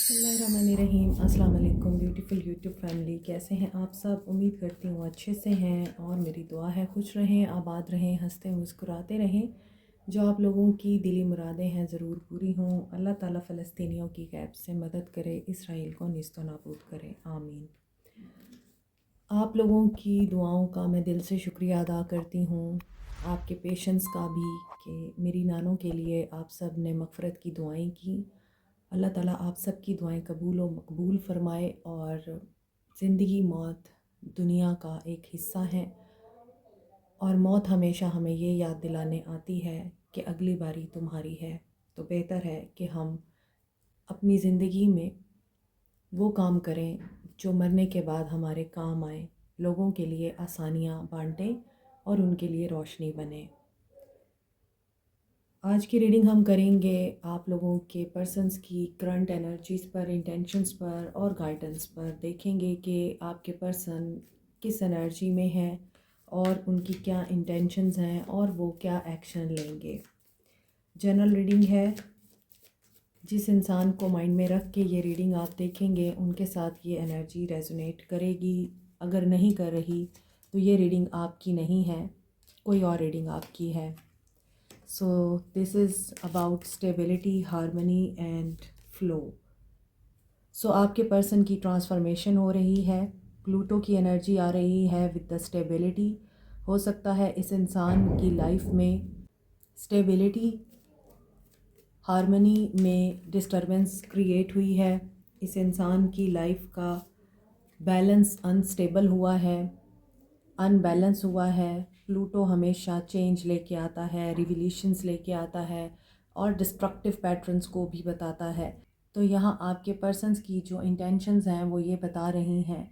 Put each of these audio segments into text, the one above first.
बिस्मिल्लाहिर्रहमानिर्रहीम। अस्सलाम वालेकुम ब्यूटीफुल यूट्यूब फैमिली, कैसे हैं आप सब? उम्मीद करती हूँ अच्छे से हैं और मेरी दुआ है खुश रहें, आबाद रहें, हंसते मुस्कुराते रहें। जो आप लोगों की दिली मुरादें हैं ज़रूर पूरी हों। अल्लाह ताला फ़लस्तीनियों की गैब से मदद करे, इसराइल को निस्तो नाबूद करे, आमीन। आप लोगों की दुआओं का मैं दिल से शुक्रिया अदा करती हूँ, आपके पेशेंस का भी, कि मेरी नानों के लिए आप सब ने मग़फ़िरत की दुआएं की। अल्लाह ताला आप सब की दुआएं कबूल व मकबूल फ़रमाए। और ज़िंदगी मौत दुनिया का एक हिस्सा है और मौत हमेशा हमें ये याद दिलाने आती है कि अगली बारी तुम्हारी है। तो बेहतर है कि हम अपनी ज़िंदगी में वो काम करें जो मरने के बाद हमारे काम आए, लोगों के लिए आसानियाँ बांटें और उनके लिए रोशनी बने। आज की रीडिंग हम करेंगे आप लोगों के पर्सन्स की करंट एनर्जीज़ पर, इंटेंशंस पर और गाइडेंस पर। देखेंगे कि आपके पर्सन किस एनर्जी में है और उनकी क्या इंटेंशंस हैं और वो क्या एक्शन लेंगे। जनरल रीडिंग है, जिस इंसान को माइंड में रख के ये रीडिंग आप देखेंगे उनके साथ ये एनर्जी रेजोनेट करेगी। अगर नहीं कर रही तो ये रीडिंग आपकी नहीं है, कोई और रीडिंग आपकी है। So this is about stability, harmony and flow. So आपके पर्सन की ट्रांसफॉर्मेशन हो रही है, प्लूटो की एनर्जी आ रही है विद द स्टेबिलिटी। हो सकता है इस इंसान की लाइफ में स्टेबिलिटी, हार्मनी में डिस्टरबेंस क्रिएट हुई है। इस इंसान की लाइफ का बैलेंस अनस्टेबल हुआ है, अनबैलेंस हुआ है। प्लूटो हमेशा चेंज लेके आता है, रिवोल्यूशंस लेके आता है और डिस्ट्रक्टिव पैटर्न्स को भी बताता है। तो यहाँ आपके पर्सन्स की जो इंटेंशंस हैं वो ये बता रही हैं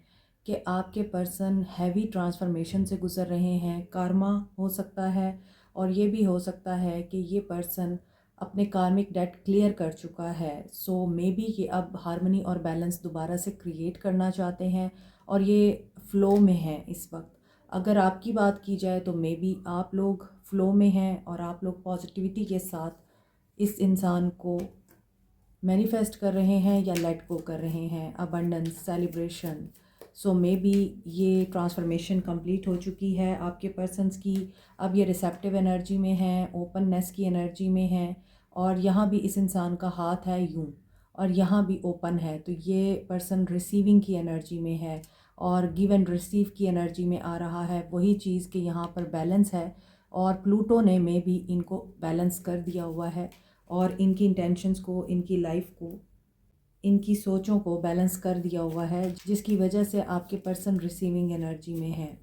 कि आपके पर्सन हैवी ट्रांसफॉर्मेशन से गुज़र रहे हैं। कार्मा हो सकता है और ये भी हो सकता है कि ये पर्सन अपने कार्मिक डेट क्लियर कर चुका है। सो मे बी कि अब हार्मनी और बैलेंस दोबारा से क्रिएट करना चाहते हैं और ये फ़्लो में है इस वक्त। अगर आपकी बात की जाए तो मे बी आप लोग फ़्लो में हैं और आप लोग पॉजिटिविटी के साथ इस इंसान को मैनिफेस्ट कर रहे हैं या लेट गो कर रहे हैं। Abundance, celebration. So may be ये ट्रांसफॉर्मेशन कंप्लीट हो चुकी है आपके पर्सन्स की। अब ये रिसेप्टिव एनर्जी में है, ओपननेस की एनर्जी में है और यहाँ भी इस इंसान का हाथ है यूं और यहाँ भी ओपन है। तो ये पर्सन रिसीविंग की एनर्जी में है और गिव एंड रिसीव की एनर्जी में आ रहा है। वही चीज़ कि यहाँ पर बैलेंस है और प्लूटो ने में भी इनको बैलेंस कर दिया हुआ है और इनकी इंटेंशंस को, इनकी लाइफ को, इनकी सोचों को बैलेंस कर दिया हुआ है, जिसकी वजह से आपके पर्सन रिसीविंग एनर्जी में है।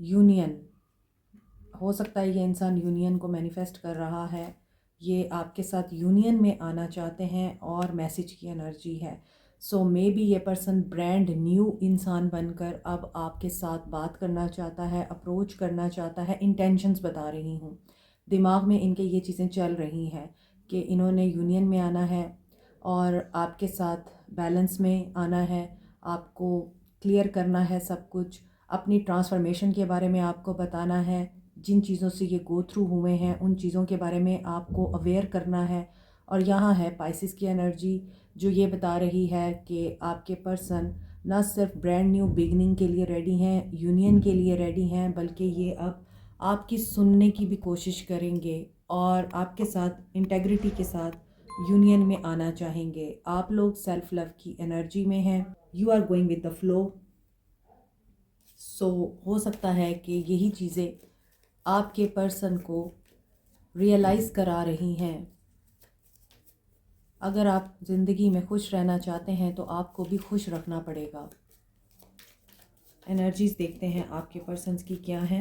यूनियन हो सकता है, ये इंसान यूनियन को मैनिफेस्ट कर रहा है, ये आपके साथ यूनियन में आना चाहते हैं और मैसेज की एनर्जी है। सो मे बी ये पर्सन ब्रांड न्यू इंसान बनकर अब आपके साथ बात करना चाहता है, अप्रोच करना चाहता है। इंटेंशंस बता रही हूँ, दिमाग में इनके ये चीज़ें चल रही हैं कि इन्होंने यूनियन में आना है और आपके साथ बैलेंस में आना है, आपको क्लियर करना है सब कुछ, अपनी ट्रांसफॉर्मेशन के बारे में आपको बताना है। जिन चीज़ों से ये गो थ्रू हुए हैं उन चीज़ों के बारे में आपको अवेयर करना है। और यहाँ है पाइसिस की एनर्जी, जो ये बता रही है कि आपके पर्सन ना सिर्फ ब्रांड न्यू बिगनिंग के लिए रेडी हैं, यूनियन के लिए रेडी हैं, बल्कि ये अब आपकी सुनने की भी कोशिश करेंगे और आपके साथ इंटेग्रिटी के साथ यूनियन में आना चाहेंगे। आप लोग सेल्फ लव की एनर्जी में हैं, you are going with the flow. So हो सकता है कि यही चीज़ें आपके पर्सन को रियलाइज़ करा रही हैं। अगर आप ज़िंदगी में खुश रहना चाहते हैं तो आपको भी खुश रखना पड़ेगा। एनर्जीज़ देखते हैं आपके पर्सन्स की क्या हैं।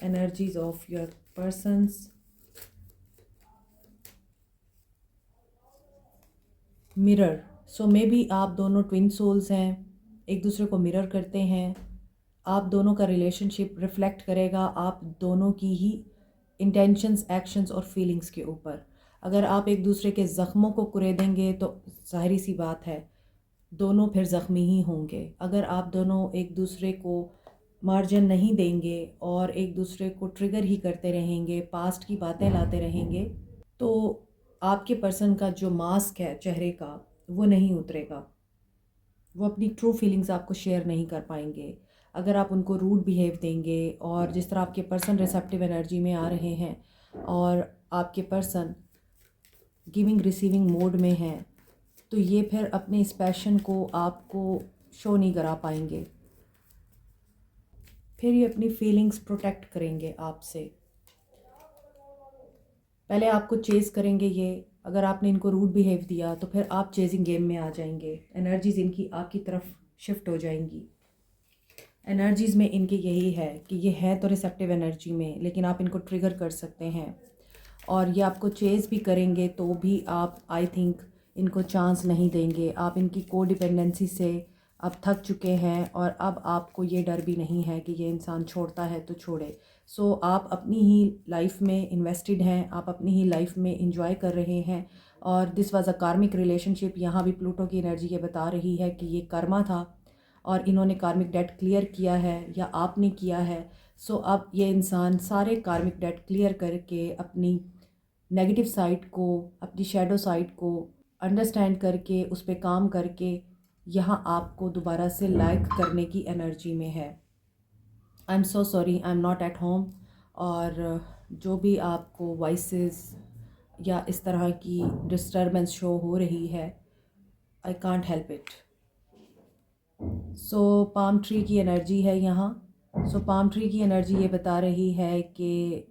Energies of your persons. Mirror. So may be आप दोनों ट्विन सोल्स हैं, एक दूसरे को मिरर करते हैं। आप दोनों का रिलेशनशिप रिफ्लेक्ट करेगा आप दोनों की ही इंटेंशंस, एक्शंस और फीलिंग्स के ऊपर। अगर आप एक दूसरे के ज़ख्मों को कुरेदेंगे तो ज़ाहिरी सी बात है दोनों फिर ज़ख्मी ही होंगे। अगर आप दोनों एक दूसरे को मार्जिन नहीं देंगे और एक दूसरे को ट्रिगर ही करते रहेंगे, पास्ट की बातें लाते रहेंगे, तो आपके पर्सन का जो मास्क है चेहरे का वो नहीं उतरेगा, वो अपनी ट्रू फीलिंग्स आपको शेयर नहीं कर पाएंगे। अगर आप उनको रूड बिहेव देंगे और जिस तरह आपके पर्सन रिसेप्टिव एनर्जी में आ रहे हैं और आपके पर्सन गिविंग रिसीविंग मोड में है, तो ये फिर अपने इस पैशन को आपको शो नहीं करा पाएंगे। फिर ये अपनी फीलिंग्स प्रोटेक्ट करेंगे आपसे। पहले आपको चेज़ करेंगे ये, अगर आपने इनको रूड बिहेव दिया तो फिर आप चेजिंग गेम में आ जाएंगे, एनर्जीज़ इनकी आपकी तरफ शिफ्ट हो जाएंगी। एनर्जीज़ में इनकी यही है कि ये है तो रिसेप्टिव एनर्जी में, लेकिन आप इनको ट्रिगर कर सकते हैं और ये आपको चेज़ भी करेंगे तो भी आप आई थिंक इनको चांस नहीं देंगे। आप इनकी को डिपेंडेंसी से अब थक चुके हैं और अब आपको ये डर भी नहीं है कि ये इंसान छोड़ता है तो छोड़े। सो आप अपनी ही लाइफ में इन्वेस्टेड हैं, आप अपनी ही लाइफ में इंजॉय कर रहे हैं। और दिस वाज अ कार्मिक रिलेशनशिप, यहाँ भी प्लूटो की एनर्जी ये बता रही है कि ये कर्मा था और इन्होंने कार्मिक डेट क्लियर किया है या आपने किया है। सो अब ये इंसान सारे कार्मिक डेट क्लियर करके अपनी नेगेटिव साइड को, अपनी शैडो साइड को अंडरस्टैंड करके उस पर काम करके यहाँ आपको दोबारा से लाइक करने की एनर्जी में है। I am so sorry, I am not at home. और जो भी आपको वॉइसेस या इस तरह की डिस्टर्बेंस शो हो रही है, I can't help it. So palm tree की एनर्जी है यहाँ। सो पाम ट्री की एनर्जी ये बता रही है कि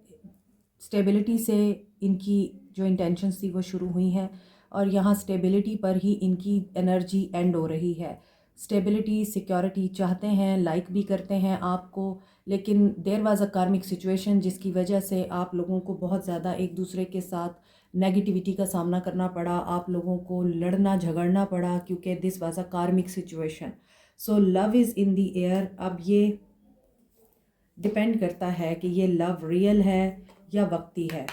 स्टेबिलिटी से इनकी जो इंटेंशंस थी वो शुरू हुई हैं और यहाँ स्टेबिलिटी पर ही इनकी एनर्जी एंड हो रही है। स्टेबिलिटी, सिक्योरिटी चाहते हैं, लाइक भी करते हैं आपको, लेकिन देयर वाज अ कार्मिक सिचुएशन जिसकी वजह से आप लोगों को बहुत ज़्यादा एक दूसरे के साथ नेगेटिविटी का सामना करना पड़ा, आप लोगों को लड़ना झगड़ना पड़ा क्योंकि दिस वाज अ कार्मिक situation. So love is in the air. अब ये डिपेंड करता है कि ये लव रियल है या वक्ती है।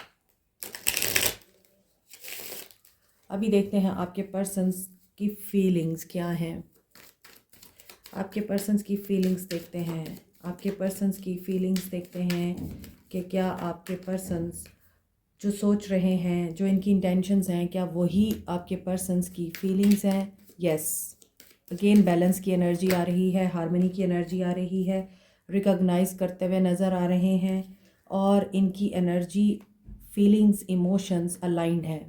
अभी देखते हैं आपके पर्सन्स की फीलिंग्स क्या हैं। आपके पर्सन्स की फीलिंग्स देखते हैं, आपके पर्सन्स की फीलिंग्स देखते हैं कि क्या आपके पर्सन्स जो सोच रहे हैं, जो इनकी इंटेंशंस हैं, क्या वही आपके पर्सन्स की फीलिंग्स हैं। यस, अगेन बैलेंस की एनर्जी आ रही है, हार्मनी की एनर्जी आ रही है, रिकॉग्नाइज करते हुए नज़र आ रहे हैं और इनकी एनर्जी, फीलिंग्स, इमोशंस अलाइंड है।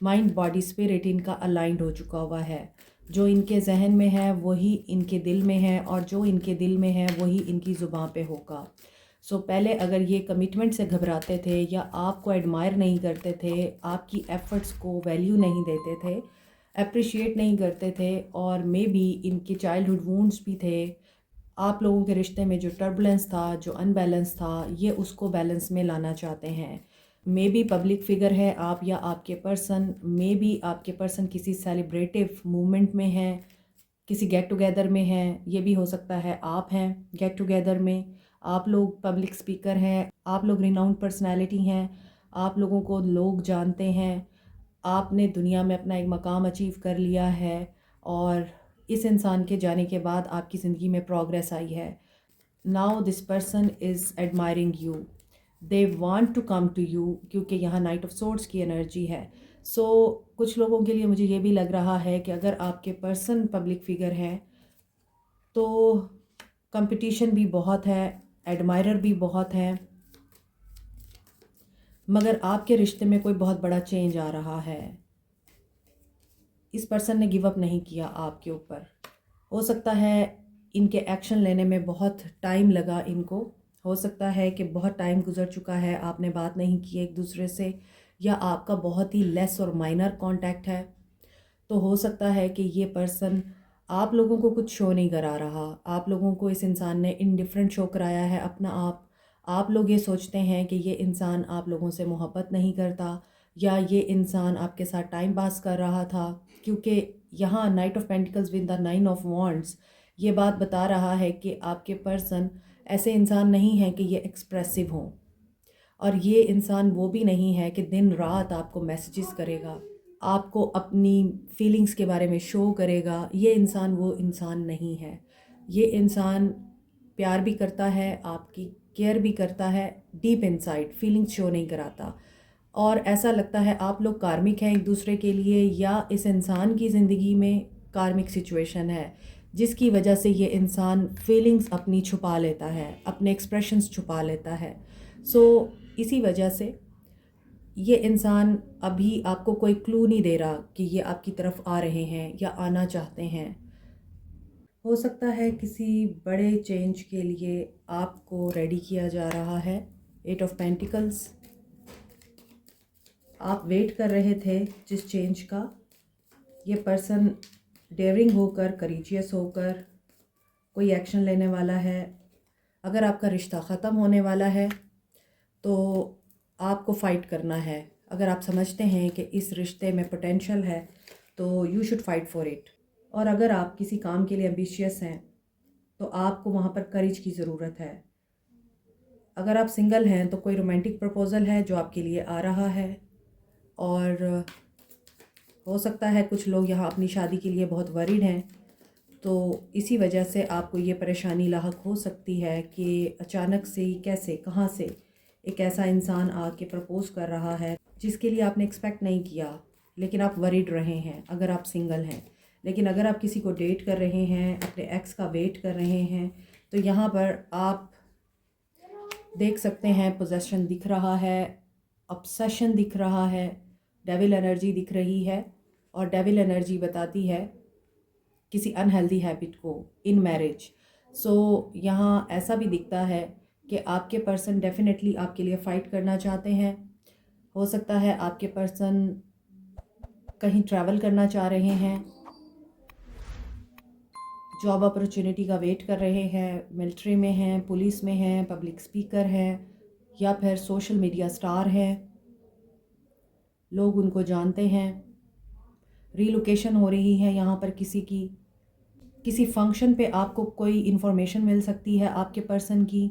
माइंड, बॉडी, स्पिरिट इनका अलाइंड हो चुका हुआ है। जो इनके जहन में है वही इनके दिल में है और जो इनके दिल में है वही इनकी ज़ुबान पे होगा। सो पहले अगर ये कमिटमेंट से घबराते थे या आपको एडमायर नहीं करते थे, आपकी एफ़र्ट्स को वैल्यू नहीं देते थे, अप्रिशिएट नहीं करते थे और मे बी इनके चाइल्डहुड वूंड्स भी थे, आप लोगों के रिश्ते में जो टर्बुलेंस था, जो अनबैलेंस था, ये उसको बैलेंस में लाना चाहते हैं। मे बी पब्लिक फिगर है आप या आपके पर्सन, मे बी आपके पर्सन किसी सेलिब्रेटिव मूवमेंट में है, किसी गेट टुगेदर में है, ये भी हो सकता है आप हैं गेट टुगेदर में, आप लोग पब्लिक स्पीकर हैं, आप लोग रिनाउंड पर्सनैलिटी हैं, आप लोगों को लोग जानते हैं, आपने दुनिया में अपना एक मकाम अचीव कर लिया है और इस इंसान के जाने के बाद आपकी ज़िंदगी में प्रोग्रेस आई है। Now this person is admiring you, they want to come to you, क्योंकि यहाँ नाइट ऑफ सोर्ड्स की एनर्जी है। सो कुछ लोगों के लिए मुझे ये भी लग रहा है कि अगर आपके पर्सन पब्लिक फिगर हैं तो कंपटीशन भी बहुत है, एडमायरर भी बहुत है, मगर आपके रिश्ते में कोई बहुत बड़ा चेंज आ रहा है। इस पर्सन ने गिव अप नहीं किया आपके ऊपर। हो सकता है इनके एक्शन लेने में बहुत टाइम लगा इनको, हो सकता है कि बहुत टाइम गुजर चुका है, आपने बात नहीं की एक दूसरे से, या आपका बहुत ही लेस और माइनर कांटेक्ट है। तो हो सकता है कि ये पर्सन आप लोगों को कुछ शो नहीं करा रहा, आप लोगों को इस इंसान ने इनडिफरेंट शो कराया है अपना आप लोग ये सोचते हैं कि ये इंसान आप लोगों से मोहब्बत नहीं करता या ये इंसान आपके साथ टाइम पास कर रहा था, क्योंकि यहाँ knight of pentacles with the 9 of wands ये बात बता रहा है कि आपके पर्सन ऐसे इंसान नहीं हैं कि ये एक्सप्रेसिव हों और ये इंसान वो भी नहीं है कि दिन रात आपको मैसेजेस करेगा, आपको अपनी फीलिंग्स के बारे में शो करेगा। ये इंसान वो इंसान नहीं है। ये इंसान प्यार भी करता है, आपकी केयर भी करता है, डीप इनसाइड फीलिंग्स शो नहीं कराता और ऐसा लगता है आप लोग कार्मिक हैं एक दूसरे के लिए, या इस इंसान की ज़िंदगी में कार्मिक सिचुएशन है जिसकी वजह से ये इंसान फीलिंग्स अपनी छुपा लेता है, अपने एक्सप्रेशंस छुपा लेता है। इसी वजह से ये इंसान अभी आपको कोई क्लू नहीं दे रहा कि ये आपकी तरफ आ रहे हैं या आना चाहते हैं। हो सकता है किसी बड़े चेंज के लिए आपको रेडी किया जा रहा है। 8 ऑफ पेंटिकल्स, आप वेट कर रहे थे जिस चेंज का, ये पर्सन डेयरिंग होकर, करेजियस होकर कोई एक्शन लेने वाला है। अगर आपका रिश्ता ख़त्म होने वाला है तो आपको फ़ाइट करना है। अगर आप समझते हैं कि इस रिश्ते में पोटेंशियल है तो you should fight for it. और अगर आप किसी काम के लिए एम्बिशियस हैं तो आपको वहाँ पर करेज की ज़रूरत है। अगर आप सिंगल हैं तो कोई रोमांटिक प्रपोज़ल है जो आपके लिए आ रहा है, और हो सकता है कुछ लोग यहाँ अपनी शादी के लिए बहुत वरीड हैं, तो इसी वजह से आपको ये परेशानी लाहक हो सकती है कि अचानक से ही कैसे, कहाँ से एक ऐसा इंसान आके प्रपोज़ कर रहा है जिसके लिए आपने एक्सपेक्ट नहीं किया, लेकिन आप वरीड रहे हैं अगर आप सिंगल हैं। लेकिन अगर आप किसी को डेट कर रहे हैं, अपने एक्स का वेट कर रहे हैं, तो यहाँ पर आप देख सकते हैं पोजेशन दिख रहा है, ऑब्सेशन दिख रहा है, डेविल एनर्जी दिख रही है। और डेविल एनर्जी बताती है किसी अनहेल्दी हैबिट को इन मैरिज। यहाँ ऐसा भी दिखता है कि आपके पर्सन डेफिनेटली आपके लिए फ़ाइट करना चाहते हैं। हो सकता है आपके पर्सन कहीं ट्रैवल करना चाह रहे हैं, जॉब अपॉर्चुनिटी का वेट कर रहे हैं, मिलिट्री में हैं, पुलिस में हैं, पब्लिक स्पीकर हैं, या फिर सोशल मीडिया स्टार हैं, लोग उनको जानते हैं। रीलोकेशन हो रही है यहाँ पर किसी फंक्शन पे आपको कोई इन्फॉर्मेशन मिल सकती है आपके पर्सन की।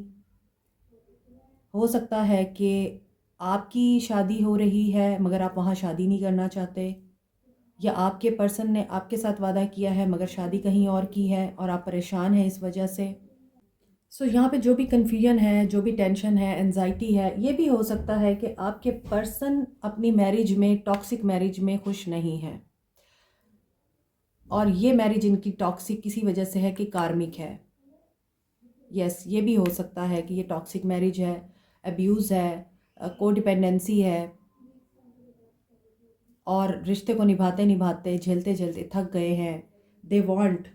हो सकता है कि आपकी शादी हो रही है मगर आप वहाँ शादी नहीं करना चाहते, या आपके पर्सन ने आपके साथ वादा किया है मगर शादी कहीं और की है और आप परेशान हैं इस वजह से। यहाँ पे जो भी कन्फ्यूजन है, जो भी टेंशन है, एंजाइटी है, ये भी हो सकता है कि आपके पर्सन अपनी मैरिज में, टॉक्सिक मैरिज में खुश नहीं है, और ये मैरिज इनकी टॉक्सिक किसी वजह से है कि कार्मिक है। यस, ये भी हो सकता है कि ये टॉक्सिक मैरिज है, अब्यूज़ है, कोडिपेंडेंसी है, और रिश्ते को निभाते निभाते, झेलते झेलते थक गए हैं। दे वांट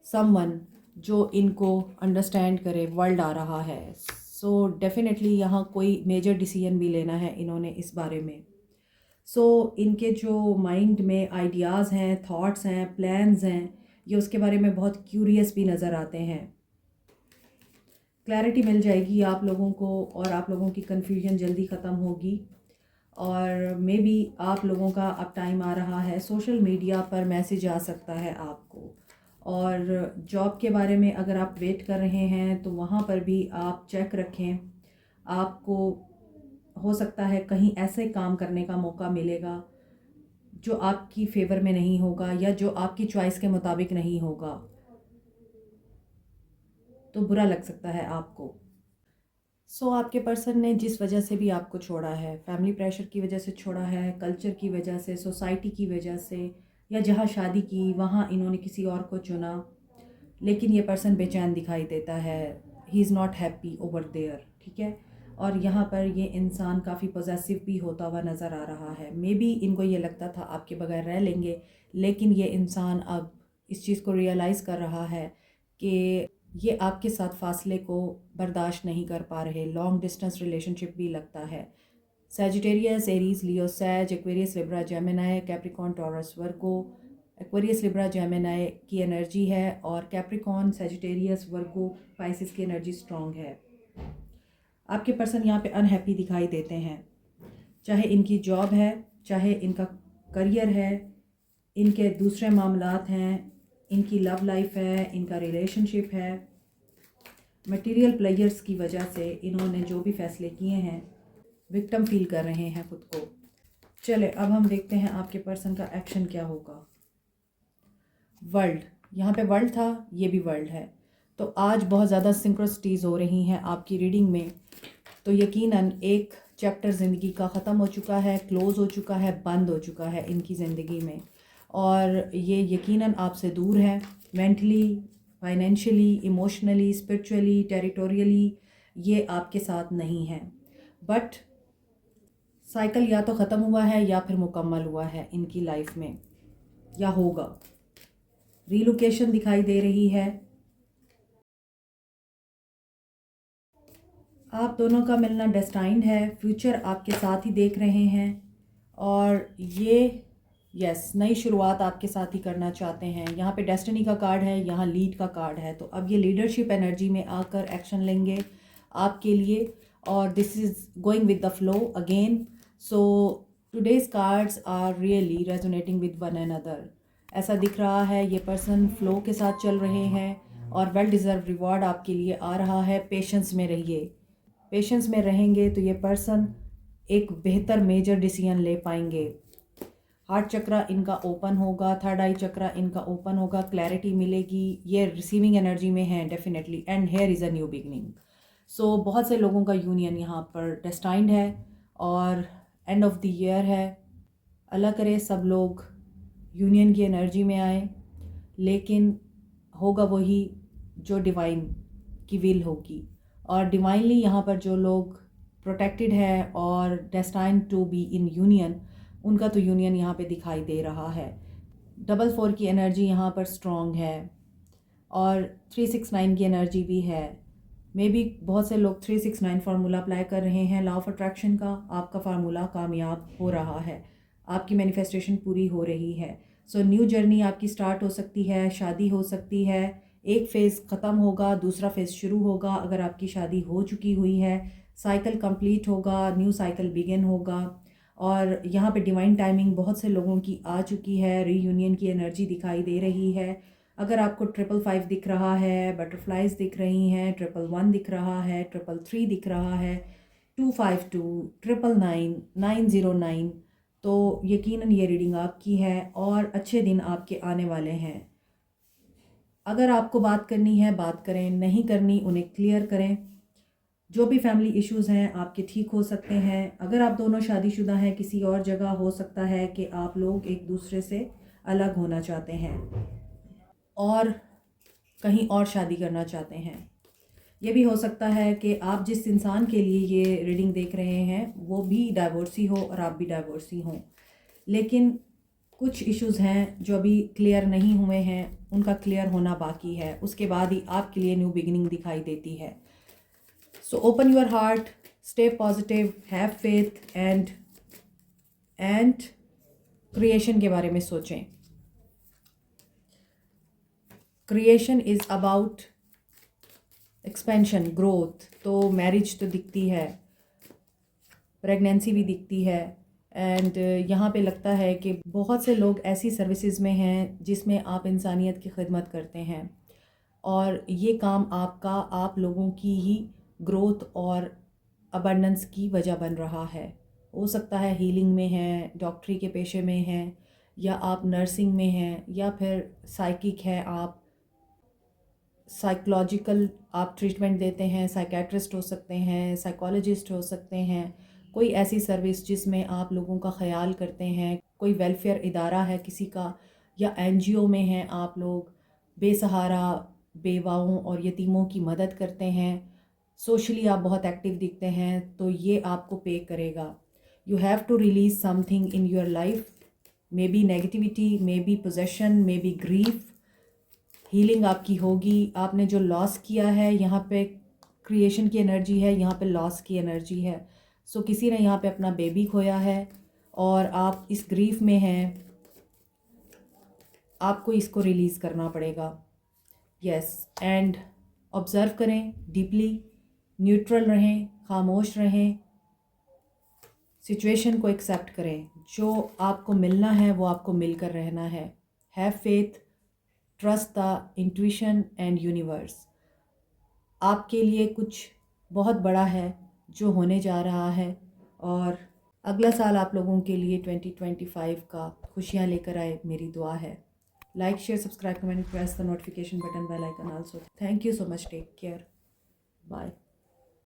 समवन जो इनको अंडरस्टैंड करे। वर्ल्ड आ रहा है, डेफिनेटली यहाँ कोई मेजर डिसीजन भी लेना है इन्होंने इस बारे में। इनके जो माइंड में आइडियाज़ हैं, थॉट्स हैं, प्लान्स हैं, ये उसके बारे में बहुत क्यूरियस भी नज़र आते हैं। क्लैरिटी मिल जाएगी आप लोगों को, और आप लोगों की कन्फ्यूजन जल्दी ख़त्म होगी। और मे बी आप लोगों का अब टाइम आ रहा है, सोशल मीडिया पर मैसेज आ सकता है आपको। और जॉब के बारे में अगर आप वेट कर रहे हैं तो वहाँ पर भी आप चेक रखें। आपको हो सकता है कहीं ऐसे काम करने का मौका मिलेगा जो आपकी फेवर में नहीं होगा, या जो आपकी चॉइस के मुताबिक नहीं होगा, तो बुरा लग सकता है आपको। आपके पर्सन ने जिस वजह से भी आपको छोड़ा है, फैमिली प्रेशर की वजह से छोड़ा है, कल्चर की वजह से, सोसाइटी की वजह से, या जहाँ शादी की वहाँ इन्होंने किसी और को चुना, लेकिन ये पर्सन बेचैन दिखाई देता है। He is not happy over there, ठीक है। और यहाँ पर ये इंसान काफ़ी पॉजेसिव भी होता हुआ नज़र आ रहा है। मे बी इनको ये लगता था आपके बगैर रह लेंगे, लेकिन ये इंसान अब इस चीज़ को रियलाइज़ कर रहा है कि ये आपके साथ फासले को बर्दाश्त नहीं कर पा रहे। लॉन्ग डिस्टेंस रिलेशनशिप भी लगता है। Sagittarius, Aries, Leo, Sag, Aquarius, Libra, Gemini, Capricorn, Taurus, Virgo. Aquarius, Libra, Gemini की एनर्जी है, और कैप्रिकॉर्न, सैजिटेरियस, वर्गो, पाइसिस की एनर्जी स्ट्रॉन्ग है। आपके पर्सन यहाँ पे अनहैप्पी दिखाई देते हैं, चाहे इनकी जॉब है, चाहे इनका करियर है, इनके दूसरे मामलात हैं, इनकी लव लाइफ है, इनका रिलेशनशिप है। मटेरियल प्लेयर्स की वजह से इन्होंने जो भी फैसले किए हैं, विक्टिम फील कर रहे हैं खुद को। चले अब हम देखते हैं आपके पर्सन का एक्शन क्या होगा। वर्ल्ड, यहाँ पे वर्ल्ड था, ये भी वर्ल्ड है। तो आज बहुत ज़्यादा सिंक्रोसिटीज़ हो रही हैं आपकी रीडिंग में, तो यकीनन एक चैप्टर ज़िंदगी का ख़त्म हो चुका है, क्लोज़ हो चुका है, बंद हो चुका है इनकी ज़िंदगी में। और ये यकीनन आपसे दूर है, mentally, financially, emotionally, spiritually, territorially ये आपके साथ नहीं है। बट साइकिल या तो ख़त्म हुआ है या फिर मुकम्मल हुआ है इनकी लाइफ में, या होगा। रीलोकेशन दिखाई दे रही है। आप दोनों का मिलना डेस्टाइंड है, फ्यूचर आपके साथ ही देख रहे हैं। और ये यस नई शुरुआत आपके साथ ही करना चाहते हैं। यहाँ पे डेस्टिनी का कार्ड है, यहाँ लीड का कार्ड है। तो अब ये लीडरशिप एनर्जी में आकर एक्शन लेंगे आपके लिए, और this is going with the flow again. So today's cards are really resonating with one another. ऐसा दिख रहा है ये पर्सन फ्लो के साथ चल रहे हैं और वेल डिज़र्व रिवॉर्ड आपके लिए आ रहा है। पेशेंस में रहिए, पेशेंस में रहेंगे तो ये पर्सन एक बेहतर मेजर डिसीजन ले पाएंगे। हार्ट चक्रा इनका ओपन होगा, थर्ड आई चक्रा इनका ओपन होगा, क्लैरिटी मिलेगी। ये रिसीविंग एनर्जी में है definitely, and here is a new beginning. So बहुत से लोगों का यूनियन यहाँ पर डेस्टाइंड है और एंड ऑफ द ईयर है। अल्लाह करे सब लोग यूनियन की एनर्जी में आए, लेकिन होगा वही जो डिवाइन की विल होगी। और डिवाइनली यहाँ पर जो लोग प्रोटेक्टेड है और destined to be in union, उनका तो यूनियन यहाँ पे दिखाई दे रहा है। 4 की एनर्जी यहाँ पर स्ट्रॉन्ग है और 369 की एनर्जी भी है। मे बी बहुत से लोग 369 फार्मूला अप्लाई कर रहे हैं लॉ ऑफ अट्रैक्शन का। आपका फार्मूला कामयाब हो रहा है, आपकी मैनिफेस्टेशन पूरी हो रही है। सो न्यू जर्नी आपकी स्टार्ट हो सकती है, शादी हो सकती है। एक फ़ेज़ ख़त्म होगा, दूसरा फ़ेज़ शुरू होगा। अगर आपकी शादी हो चुकी हुई है, साइकिल कंप्लीट होगा, न्यू साइकिल बिगिन होगा। और यहाँ पे डिवाइन टाइमिंग बहुत से लोगों की आ चुकी है, रीयूनियन की एनर्जी दिखाई दे रही है। अगर आपको 555 दिख रहा है, बटरफ्लाइज दिख रही हैं, 111 दिख रहा है, 333 दिख रहा है, 252, 999, 909, तो यकीनन ये रीडिंग आपकी है और अच्छे दिन आपके आने वाले हैं। अगर आपको बात करनी है बात करें, नहीं करनी उन्हें क्लियर करें। जो भी फैमिली इश्यूज़ हैं आपके ठीक हो सकते हैं। अगर आप दोनों शादीशुदा हैं, किसी और जगह हो सकता है कि आप लोग एक दूसरे से अलग होना चाहते हैं और कहीं और शादी करना चाहते हैं। ये भी हो सकता है कि आप जिस इंसान के लिए ये रीडिंग देख रहे हैं वो भी डाइवोर्सी हो और आप भी डाइवोर्सी हों। लेकिन कुछ इश्यूज़ हैं जो अभी क्लियर नहीं हुए हैं, उनका क्लियर होना बाकी है। उसके बाद ही आपके लिए न्यू बिगिनिंग दिखाई देती है। So open your heart, stay positive, have faith and creation के बारे में सोचें। Creation is about expansion, growth. तो मैरिज तो दिखती है, प्रेगनेंसी भी दिखती है, एंड यहाँ पे लगता है कि बहुत से लोग ऐसी सर्विसेज में हैं जिसमें आप इंसानियत की खिदमत करते हैं और ये काम आपका आप लोगों की ही ग्रोथ और अबंडेंस की वजह बन रहा है। हो सकता है हीलिंग में हैं, डॉक्टरी के पेशे में हैं, या आप नर्सिंग में हैं, या फिर साइकिक है, आप साइकोलॉजिकल आप ट्रीटमेंट देते हैं, साइकेट्रिस्ट हो सकते हैं, साइकोलॉजिस्ट हो सकते हैं। कोई ऐसी सर्विस जिसमें आप लोगों का ख्याल करते हैं, कोई वेलफेयर इदारा है किसी का, या एनजीओ में हैं आप लोग, बेसहारा बेवाओं और यतीमों की मदद करते हैं। सोशली आप बहुत एक्टिव दिखते हैं, तो ये आपको पे करेगा। You have to release something in your life, maybe negativity, maybe possession, maybe grief. Healing आपकी होगी। आपने जो लॉस किया है, यहाँ पे क्रिएशन की एनर्जी है, यहाँ पे लॉस की एनर्जी है। सो किसी ने यहाँ पे अपना बेबी खोया है और आप इस ग्रीफ में हैं, आपको इसको रिलीज़ करना पड़ेगा। यस, एंड ऑब्ज़र्व करें डीपली, न्यूट्रल रहें, खामोश रहें, सिचुएशन को एक्सेप्ट करें। जो आपको मिलना है वो आपको मिलकर रहना है। Have faith, trust the intuition and universe. आपके लिए कुछ बहुत बड़ा है जो होने जा रहा है और अगला साल आप लोगों के लिए 2025 का खुशियाँ लेकर आए, मेरी दुआ है। Like, share, subscribe, comment, press the notification button, bell icon also. Thank you so much, take care, bye.